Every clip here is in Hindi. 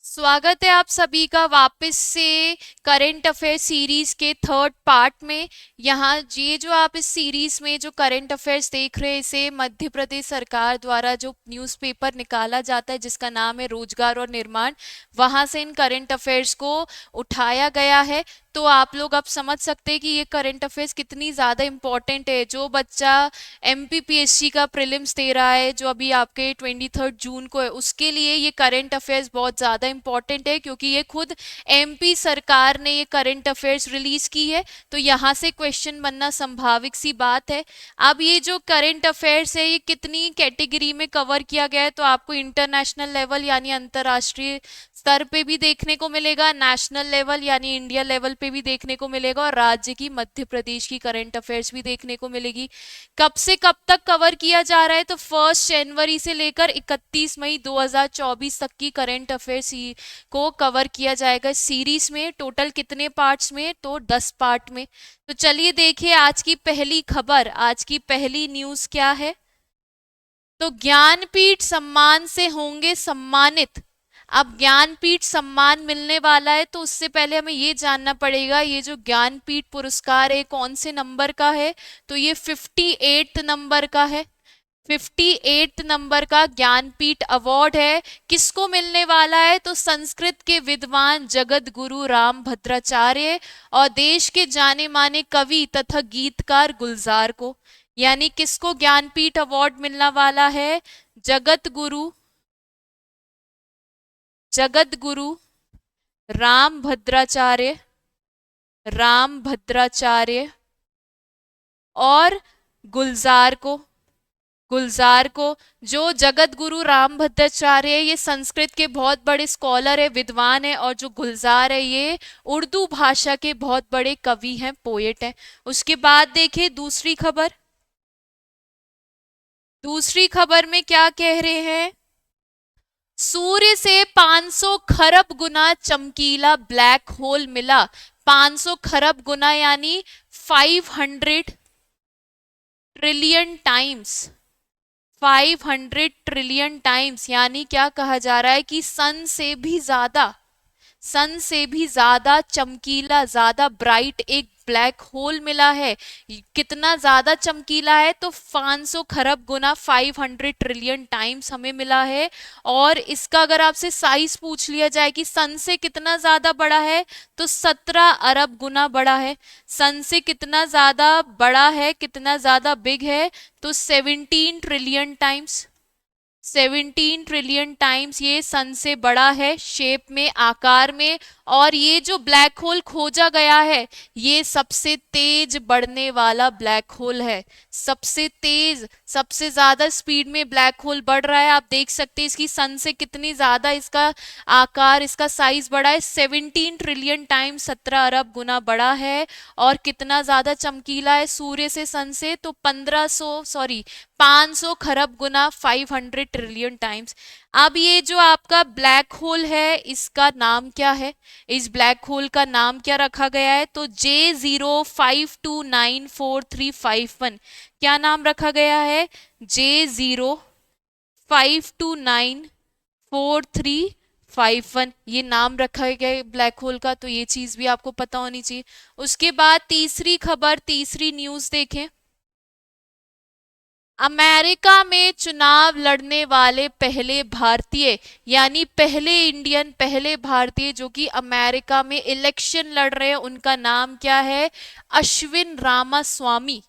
स्वागत है आप सभी का वापस से करंट अफेयर सीरीज के थर्ड पार्ट में। यहाँ ये जो आप इस सीरीज में जो करंट अफेयर्स देख रहे हैं, इसे मध्य प्रदेश सरकार द्वारा जो न्यूज़पेपर निकाला जाता है जिसका नाम है रोजगार और निर्माण, वहाँ से इन करंट अफेयर्स को उठाया गया है। तो आप लोग अब समझ सकते हैं कि ये करंट अफेयर्स कितनी ज़्यादा इम्पोर्टेंट है। जो बच्चा एमपीपीएससी का प्रीलिम्स दे रहा है जो अभी आपके 23 जून को है, उसके लिए ये करंट अफेयर्स बहुत ज़्यादा इम्पोर्टेंट है, क्योंकि ये खुद एमपी सरकार ने ये करंट अफेयर्स रिलीज की है। तो यहाँ से क्वेश्चन बनना संभाविक सी बात है। अब ये जो करंट अफेयर्स है ये कितनी कैटेगरी में कवर किया गया है, तो आपको इंटरनेशनल लेवल यानी अंतर्राष्ट्रीय स्तर पे भी देखने को मिलेगा, नेशनल लेवल यानी इंडिया लेवल पे भी देखने को मिलेगा, और राज्य की मध्य प्रदेश की करंट अफेयर्स भी देखने को मिलेगी। कब से कब तक कवर किया जा रहा है, तो 1 जनवरी से लेकर 31 मई 2024 तक की करंट अफेयर्स को कवर किया जाएगा इस सीरीज में। टोटल कितने पार्ट्स में, तो 10 पार्ट में। तो चलिए देखिए आज की पहली खबर, आज की पहली न्यूज क्या है। तो ज्ञानपीठ सम्मान से होंगे सम्मानित। अब ज्ञानपीठ सम्मान मिलने वाला है, तो उससे पहले हमें ये जानना पड़ेगा ये जो ज्ञानपीठ पुरस्कार है कौन से नंबर का है। तो ये 58 नंबर का है। 58 नंबर का ज्ञानपीठ अवार्ड है। किसको मिलने वाला है, तो संस्कृत के विद्वान जगत गुरु राम भद्राचार्य और देश के जाने माने कवि तथा गीतकार गुलजार को। यानी किसको ज्ञानपीठ अवार्ड मिलने वाला है, जगत गुरु, जगत गुरु राम भद्राचार्य, राम भद्राचार्य और गुलजार को, गुलजार को। जो जगत गुरु राम भद्राचार्य है ये संस्कृत के बहुत बड़े स्कॉलर है, विद्वान है, और जो गुलजार है ये उर्दू भाषा के बहुत बड़े कवि हैं, पोएट हैं। उसके बाद देखिए दूसरी खबर, दूसरी खबर में क्या कह रहे हैं। सूर्य से 500 खरब गुना चमकीला ब्लैक होल मिला। 500 खरब गुना यानी 500 ट्रिलियन टाइम्स। 500 ट्रिलियन टाइम्स यानी क्या कहा जा रहा है कि सन से भी ज्यादा, सन से भी ज्यादा चमकीला, ज्यादा ब्राइट एक ब्लैक होल मिला है। कितना ज्यादा चमकीला है, तो 500 खरब गुना 500 ट्रिलियन टाइम्स हमें मिला है। और इसका अगर आपसे साइज पूछ लिया जाए कि सन से कितना ज्यादा बड़ा है, तो 17 अरब गुना बड़ा है। सन से कितना ज्यादा बड़ा है, कितना ज्यादा बिग है, तो 17 ट्रिलियन टाइम्स। 17 ट्रिलियन टाइम्स ये सन से बड़ा है शेप में, आकार में। और ये जो ब्लैक होल खोजा गया है ये सबसे तेज बढ़ने वाला ब्लैक होल है। सबसे तेज, सबसे ज्यादा स्पीड में ब्लैक होल बढ़ रहा है। आप देख सकते हैं इसकी सन से कितनी ज्यादा इसका आकार, इसका साइज बड़ा है। 17 ट्रिलियन टाइम्स, 17 अरब गुना बड़ा है। और कितना ज्यादा चमकीला है सूर्य से, सन से, तो 500 खरब गुना 500 ट्रिलियन टाइम्स। अब ये जो आपका ब्लैक होल है इसका नाम क्या है, इस ब्लैक होल का नाम क्या रखा गया है, तो J05294351। क्या नाम रखा गया है, J05294351, ये नाम रखा गया है ब्लैक होल का। तो ये चीज भी आपको पता होनी चाहिए। उसके बाद तीसरी खबर, तीसरी न्यूज देखें। अमेरिका में चुनाव लड़ने वाले पहले भारतीय, यानी पहले इंडियन, पहले भारतीय जो कि अमेरिका में इलेक्शन लड़ रहे हैं, उनका नाम क्या है, अश्विन रामास्वामी।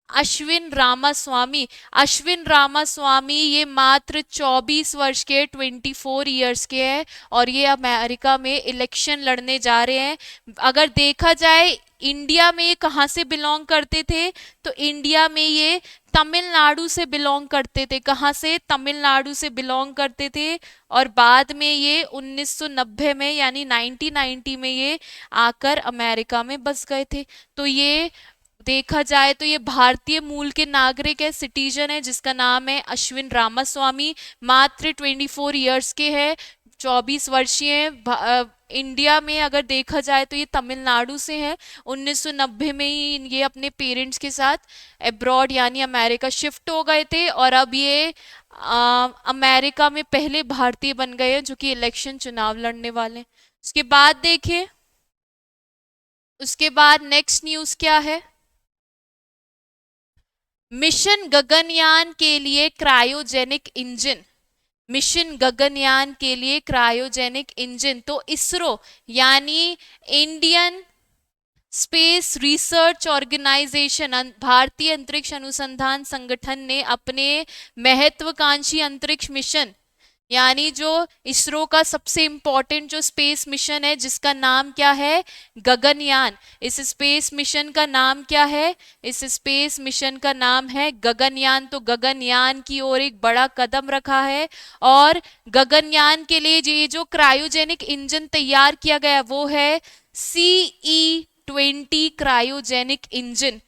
अश्विन रामास्वामी। अश्विन रामास्वामी ये मात्र 24 वर्ष के, 24 ईयर्स के हैं, और ये अमेरिका में इलेक्शन लड़ने जा रहे हैं। अगर देखा जाए इंडिया में ये कहाँ से बिलोंग करते थे, तो इंडिया में ये तमिलनाडु से बिलोंग करते थे। कहाँ से, तमिलनाडु से बिलोंग करते थे। और बाद में ये 1990 में यानी 1990 में ये आकर अमेरिका में बस गए थे। तो ये देखा जाए तो ये भारतीय मूल के नागरिक है, सिटीजन है, जिसका नाम है अश्विन रामास्वामी। मात्र 24 ईयर्स के हैं, 24 वर्षीय हैं। इंडिया में अगर देखा जाए तो ये तमिलनाडु से है। 1990 में ही ये अपने पेरेंट्स के साथ अब्रॉड यानी अमेरिका शिफ्ट हो गए थे, और अब ये अमेरिका में पहले भारतीय बन गए हैं जो कि इलेक्शन चुनाव लड़ने वाले हैं। उसके बाद देखिए, उसके बाद नेक्स्ट न्यूज क्या है। मिशन गगनयान के लिए क्रायोजेनिक इंजन। मिशन गगनयान के लिए क्रायोजेनिक इंजन, तो इसरो यानी इंडियन स्पेस रिसर्च ऑर्गेनाइजेशन, भारतीय अंतरिक्ष अनुसंधान संगठन ने अपने महत्वाकांक्षी अंतरिक्ष मिशन यानी जो इसरो का सबसे इंपॉर्टेंट जो स्पेस मिशन है जिसका नाम क्या है, गगनयान। इस स्पेस मिशन का नाम क्या है, इस स्पेस मिशन का नाम है गगनयान। तो गगनयान की ओर एक बड़ा कदम रखा है और गगनयान के लिए ये जो क्रायोजेनिक इंजन तैयार किया गया वो है CE-20 cryogenic engine.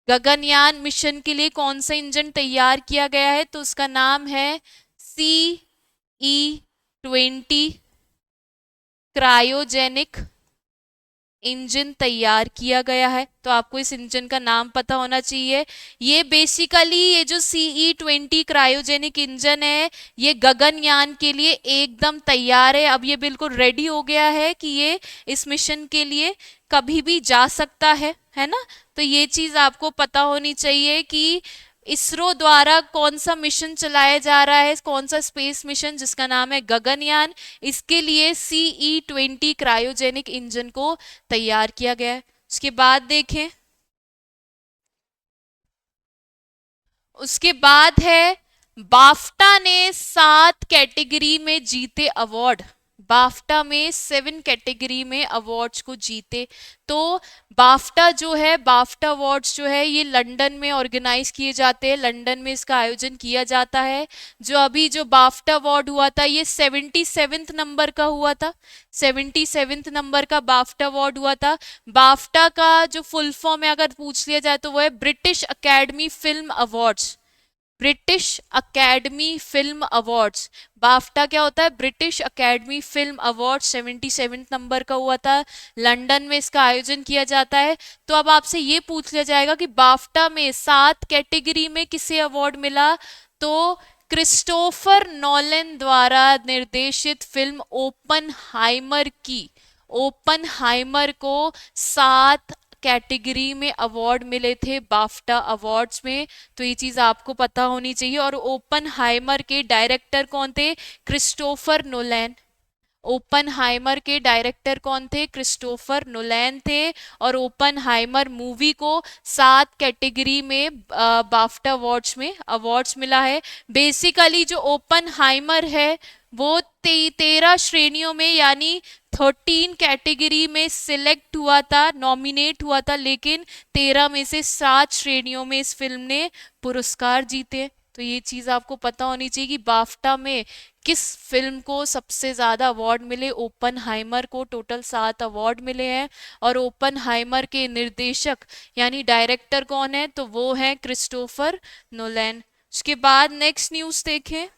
Gaganyaan mission के लिए कौन सा इंजन तैयार किया गया है, तो उसका नाम है CE-20 क्रायोजेनिक इंजन तैयार किया गया है। तो आपको इस इंजन का नाम पता होना चाहिए। ये बेसिकली ये जो CE-20 क्रायोजेनिक इंजन है ये गगनयान के लिए एकदम तैयार है। अब ये बिल्कुल रेडी हो गया है कि ये इस मिशन के लिए कभी भी जा सकता है ना। तो ये चीज आपको पता होनी चाहिए कि इसरो द्वारा कौन सा मिशन चलाया जा रहा है, कौन सा स्पेस मिशन जिसका नाम है गगनयान। इसके लिए CE-20 क्रायोजेनिक इंजन को तैयार किया गया है। उसके बाद देखें, उसके बाद है बाफ्टा ने 7 कैटेगरी में जीते अवार्ड। बाफ्टा में 7 कैटेगरी में अवार्ड्स को जीते। तो बाफ्टा जो है, बाफ्टा अवार्ड्स जो है ये लंदन में ऑर्गेनाइज किए जाते हैं, लंदन में इसका आयोजन किया जाता है। जो अभी जो बाफ्टा अवार्ड हुआ था ये 77th नंबर का हुआ था, 77th नंबर का बाफ्टा अवार्ड हुआ था। बाफ्टा का जो फुल फॉर्म है अगर पूछ लिया जाए तो वो है British academy film awards. British academy film awards, BAFTA क्या होता है, British academy film award. 77 number का हुआ था, लंदन में इसका आयोजन किया जाता है। तो अब आपसे ये पूछ लिया जाएगा कि बाफ्टा में 7 कैटेगरी में किसे अवार्ड मिला, तो क्रिस्टोफर नॉलन द्वारा निर्देशित फिल्म ओपनहाइमर की, ओपनहाइमर को 7 कैटेगरी में अवार्ड मिले थे बाफ्टा अवार्ड्स में। तो ये चीज आपको पता होनी चाहिए। और ओपनहाइमर के डायरेक्टर कौन थे, क्रिस्टोफर नोलैन। ओपनहाइमर के डायरेक्टर कौन थे, क्रिस्टोफर नोलैन थे। और ओपनहाइमर मूवी को 7 कैटेगरी में बाफ्टा अवार्ड्स में अवार्ड्स मिला है। बेसिकली जो ओपनहाइमर है वो 13 श्रेणियों में यानी 13 कैटेगरी में सिलेक्ट हुआ था, नॉमिनेट हुआ था, लेकिन 13 में से 7 श्रेणियों में इस फिल्म ने पुरस्कार जीते। तो ये चीज आपको पता होनी चाहिए कि बाफ्टा में किस फिल्म को सबसे ज्यादा अवार्ड मिले। ओपनहाइमर को टोटल 7 अवार्ड मिले हैं। और ओपनहाइमर के निर्देशक यानी डायरेक्टर कौन है, तो वो है क्रिस्टोफर नोलैन। उसके बाद नेक्स्ट न्यूज देखें,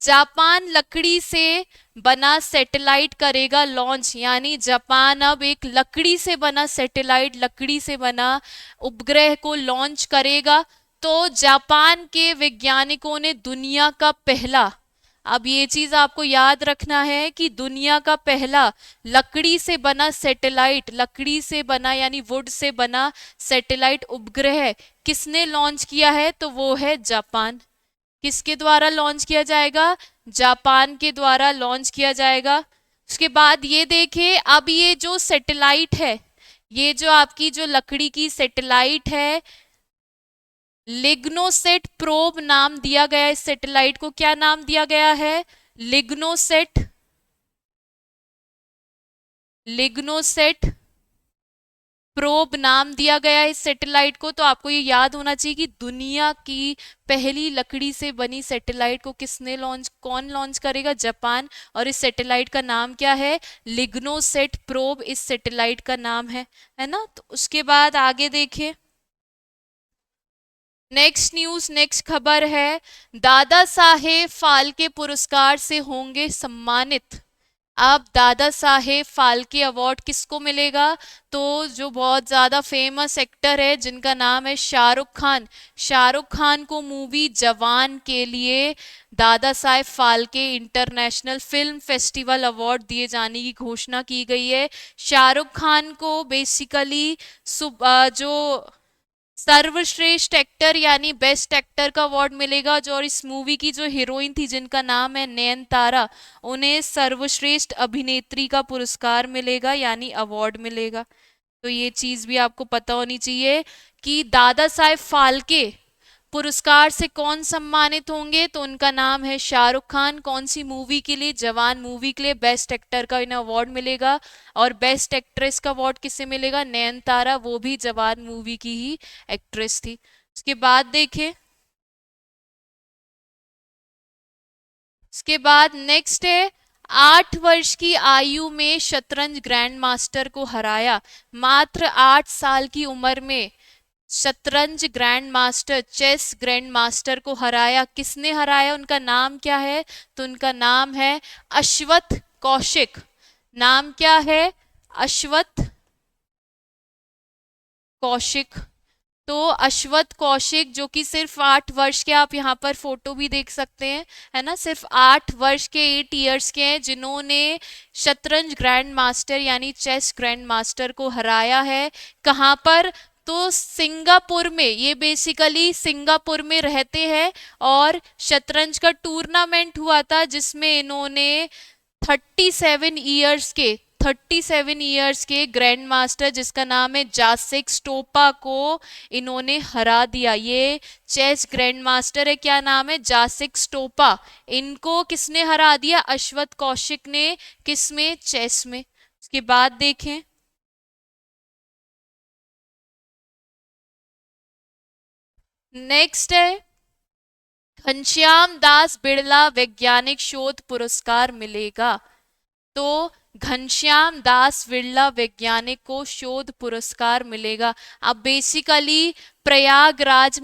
जापान लकड़ी से बना सैटेलाइट करेगा लॉन्च। यानी जापान अब एक लकड़ी से बना सैटेलाइट, लकड़ी से बना उपग्रह को लॉन्च करेगा। तो जापान के वैज्ञानिकों ने दुनिया का पहला, अब ये चीज आपको याद रखना है कि दुनिया का पहला लकड़ी से बना सैटेलाइट, लकड़ी से बना यानी वुड से बना सैटेलाइट उपग्रह किसने लॉन्च किया है, तो वो है जापान। किसके द्वारा लॉन्च किया जाएगा, जापान के द्वारा लॉन्च किया जाएगा। उसके बाद ये देखिए, अब ये जो सैटेलाइट है, ये जो आपकी जो लकड़ी की सैटेलाइट है, लिग्नोसेट प्रोब नाम दिया गया है इस सैटेलाइट को। क्या नाम दिया गया है, लिग्नोसेट, लिग्नोसेट प्रोब नाम दिया गया है इस सैटेलाइट को। तो आपको ये याद होना चाहिए कि दुनिया की पहली लकड़ी से बनी सैटेलाइट को किसने लॉन्च, कौन लॉन्च करेगा, जापान। और इस सैटेलाइट का नाम क्या है, लिग्नोसेट प्रोब इस सैटेलाइट का नाम है ना। तो उसके बाद आगे देखिए, नेक्स्ट न्यूज, नेक्स्ट खबर है, दादा साहेब फाल्के पुरस्कार से होंगे सम्मानित अब दादा साहेब फाल्के अवार्ड किसको मिलेगा? तो जो बहुत ज्यादा फेमस एक्टर है जिनका नाम है शाहरुख खान, शाहरुख खान को मूवी जवान के लिए Dada Saheb Phalke international film festival award दिए जाने की घोषणा की गई है। शाहरुख खान को बेसिकली जो सर्वश्रेष्ठ एक्टर यानी बेस्ट एक्टर का अवार्ड मिलेगा, जो और इस मूवी की जो हीरोइन थी जिनका नाम है नयनतारा, उन्हें सर्वश्रेष्ठ अभिनेत्री का पुरस्कार मिलेगा यानी अवार्ड मिलेगा। तो ये चीज भी आपको पता होनी चाहिए कि दादा साहेब फाल्के पुरस्कार से कौन सम्मानित होंगे, तो उनका नाम है शाहरुख खान। कौन सी मूवी के लिए? जवान मूवी के लिए बेस्ट एक्टर का इन्हें अवार्ड मिलेगा। और बेस्ट एक्ट्रेस का अवार्ड किसे मिलेगा? नयनतारा, वो भी जवान मूवी की ही एक्ट्रेस थी। उसके बाद देखें, उसके बाद नेक्स्ट है 8 वर्ष की आयु में शतरंज ग्रैंड मास्टर को हराया। मात्र 8 साल की उम्र में शतरंज grand master, chess grand master को हराया। किसने हराया? उनका नाम क्या है? तो उनका नाम है अश्वथ कौशिक। नाम क्या है? अश्वथ कौशिक। तो अश्वथ कौशिक जो कि सिर्फ 8 वर्ष के, आप यहाँ पर फोटो भी देख सकते हैं, है ना, सिर्फ 8 वर्ष के, 8 इयर्स के हैं, जिन्होंने शतरंज ग्रैंड मास्टर यानी चेस ग्रैंड मास्टर को हराया है। कहाँ पर? तो सिंगापुर में। ये बेसिकली सिंगापुर में रहते हैं और शतरंज का टूर्नामेंट हुआ था जिसमें इन्होंने 37 इयर्स के 37 इयर्स के ग्रैंड मास्टर जिसका नाम है जासिक स्टोपा को इन्होंने हरा दिया। ये चेस ग्रैंड मास्टर है, क्या नाम है? जासिक स्टोपा। इनको किसने हरा दिया? अश्वथ कौशिक ने। किस में? चेस में। उसके बाद देखें, नेक्स्ट है घनश्याम दास बिड़ला वैज्ञानिक शोध पुरस्कार मिलेगा। तो घनश्याम दास बिड़ला वैज्ञानिक को शोध पुरस्कार मिलेगा। अब बेसिकली प्रयागराज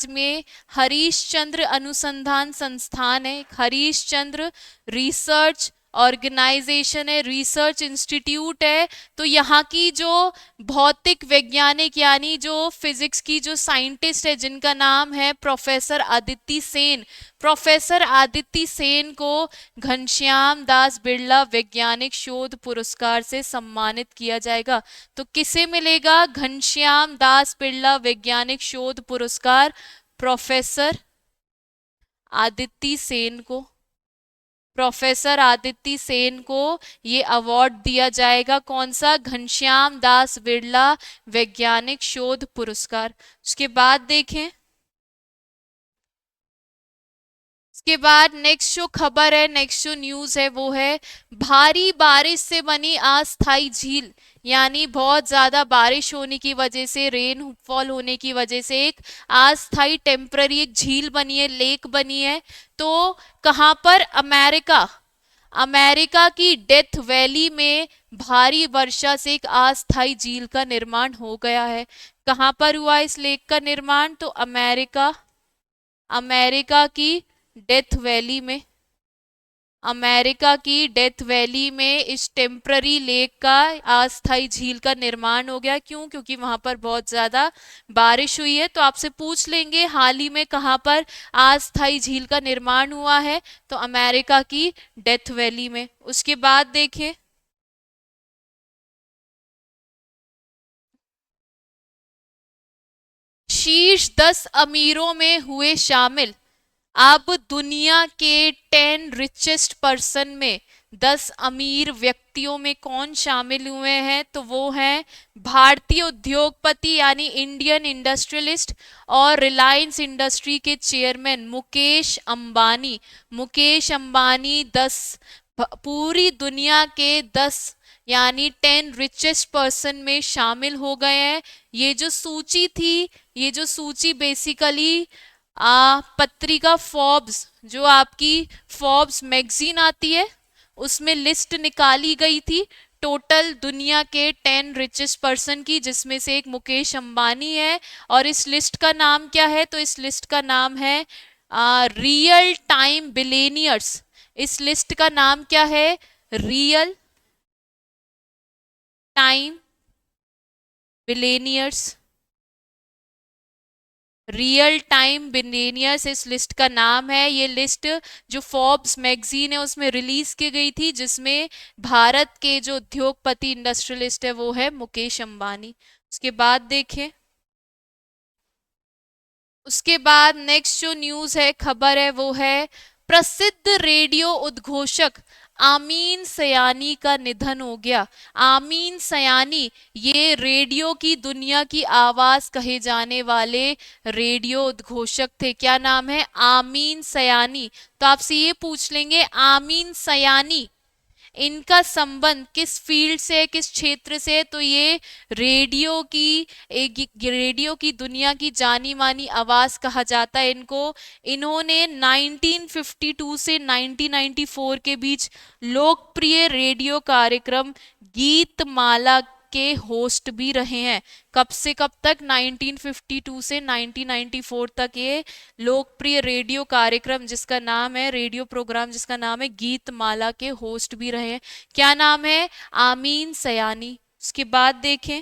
में हरीशचंद्र अनुसंधान संस्थान है, हरीशचंद्र रिसर्च ऑर्गेनाइजेशन है, रिसर्च इंस्टीट्यूट है। तो यहाँ की जो भौतिक वैज्ञानिक यानी जो फिजिक्स की जो साइंटिस्ट है जिनका नाम है प्रोफेसर आदित्य सेन, प्रोफेसर आदित्य सेन को घनश्याम दास बिड़ला वैज्ञानिक शोध पुरस्कार से सम्मानित किया जाएगा। तो किसे मिलेगा घनश्याम दास बिड़ला वैज्ञानिक शोध पुरस्कार? प्रोफेसर आदित्य सेन को। प्रोफेसर आदित्य सेन को ये अवार्ड दिया जाएगा। कौन सा? घनश्याम दास बिड़ला वैज्ञानिक शोध पुरस्कार। उसके बाद देखें, उसके बाद नेक्स्ट जो खबर है, नेक्स्ट जो न्यूज है वो है भारी बारिश से बनी अस्थाई झील, यानी बहुत ज्यादा बारिश होने की वजह से, रेन फॉल होने की वजह से एक अस्थाई टेम्पररी एक झील बनी है, लेक बनी है। तो कहाँ पर? अमेरिका, अमेरिका की डेथ वैली में भारी वर्षा से एक अस्थाई झील का निर्माण हो गया है। कहाँ पर हुआ इस लेक का निर्माण? तो अमेरिका, अमेरिका की डेथ वैली में, अमेरिका की डेथ वैली में इस टेम्पररी लेक का अस्थाई झील का निर्माण हो गया। क्यों? क्योंकि वहां पर बहुत ज्यादा बारिश हुई है। तो आपसे पूछ लेंगे हाल ही में कहाँ पर अस्थाई झील का निर्माण हुआ है? तो अमेरिका की डेथ वैली में। उसके बाद देखें, शीर्ष 10 अमीरों में हुए शामिल। अब दुनिया के 10 रिचेस्ट पर्सन में 10 अमीर व्यक्तियों में कौन शामिल हुए हैं? तो वो हैं भारतीय उद्योगपति यानी इंडियन इंडस्ट्रियलिस्ट और रिलायंस इंडस्ट्री के चेयरमैन मुकेश अंबानी। मुकेश अंबानी 10, पूरी दुनिया के 10 यानी 10 रिचेस्ट पर्सन में शामिल हो गए हैं। ये जो सूची थी, ये जो सूची बेसिकली पत्रिका फोर्ब्स, जो आपकी फोर्ब्स मैगजीन आती है, उसमें लिस्ट निकाली गई थी टोटल दुनिया के 10 रिचेस्ट पर्सन की, जिसमें से एक मुकेश अंबानी है। और इस लिस्ट का नाम क्या है? तो इस लिस्ट का नाम है रियल टाइम बिलेनियर्स, इस लिस्ट का नाम क्या है? Real time billionaires. Real time billionaires इस लिस्ट का नाम है। ये लिस्ट जो फोर्ब्स मैगजीन है उसमें रिलीज की गई थी, जिसमें भारत के जो उद्योगपति इंडस्ट्रियलिस्ट है वो है मुकेश अंबानी। उसके बाद देखें, उसके बाद नेक्स्ट जो न्यूज है, खबर है, वो है प्रसिद्ध रेडियो उद्घोषक आमीन सयानी का निधन हो गया। आमीन सयानी ये रेडियो की दुनिया की आवाज कहे जाने वाले रेडियो उद्घोषक थे। क्या नाम है? आमीन सयानी। तो आपसे ये पूछ लेंगे, आमीन सयानी इनका संबंध किस फील्ड से, किस क्षेत्र से? तो ये रेडियो की रेडियो की दुनिया की जानी मानी आवाज कहा जाता है इनको। इन्होंने 1952 से 1994 के बीच लोकप्रिय रेडियो कार्यक्रम गीतमाला के होस्ट भी रहे हैं। कब से कब तक? 1952 से 1994 तक ये लोकप्रिय रेडियो कार्यक्रम जिसका नाम है, रेडियो प्रोग्राम जिसका नाम है गीतमाला के होस्ट भी रहे हैं। क्या नाम है? आमीन सयानी। उसके बाद देखें,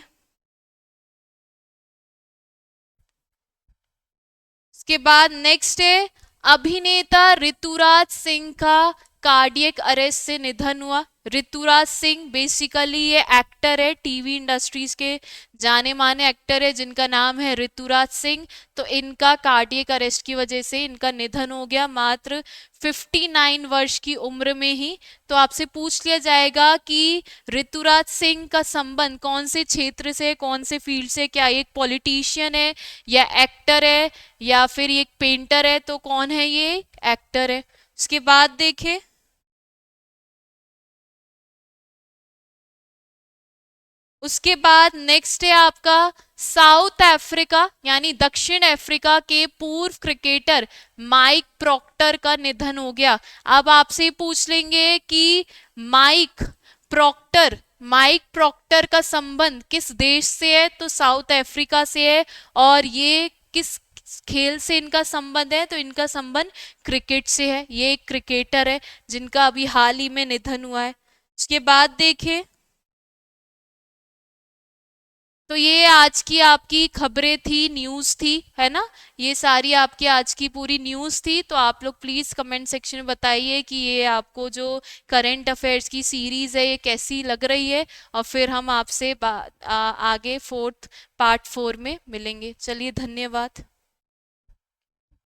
उसके बाद नेक्स्ट है अभिनेता ऋतुराज सिंह का कार्डियक अरेस्ट से निधन हुआ। ऋतुराज सिंह बेसिकली ये एक्टर है, टीवी इंडस्ट्रीज के जाने माने एक्टर है जिनका नाम है ऋतुराज सिंह। तो इनका कार्डियक अरेस्ट की वजह से इनका निधन हो गया, मात्र 59 वर्ष की उम्र में ही। तो आपसे पूछ लिया जाएगा कि ऋतुराज सिंह का संबंध कौन से क्षेत्र से, कौन से फील्ड से? क्या एक पॉलिटिशियन है, या एक्टर है, या फिर एक पेंटर है? तो कौन है ये? एक्टर है। उसके बाद देखें, उसके बाद नेक्स्ट है आपका साउथ अफ्रीका यानी दक्षिण अफ्रीका के पूर्व क्रिकेटर माइक प्रॉक्टर का निधन हो गया। अब आपसे पूछ लेंगे कि माइक प्रॉक्टर का संबंध किस देश से है? तो साउथ अफ्रीका से है। और ये किस खेल से इनका संबंध है? तो इनका संबंध क्रिकेट से है। ये एक क्रिकेटर है जिनका अभी हाल ही में निधन हुआ है। उसके बाद देखें, तो ये आज की आपकी खबरें थी, न्यूज़ थी, है ना? ये सारी आपकी आज की पूरी न्यूज़ थी। तो आप लोग प्लीज़ कमेंट सेक्शन में बताइए कि ये आपको जो करंट अफेयर्स की सीरीज़ है ये कैसी लग रही है। और फिर हम आपसे आगे फोर्थ पार्ट 4 में मिलेंगे। चलिए, धन्यवाद।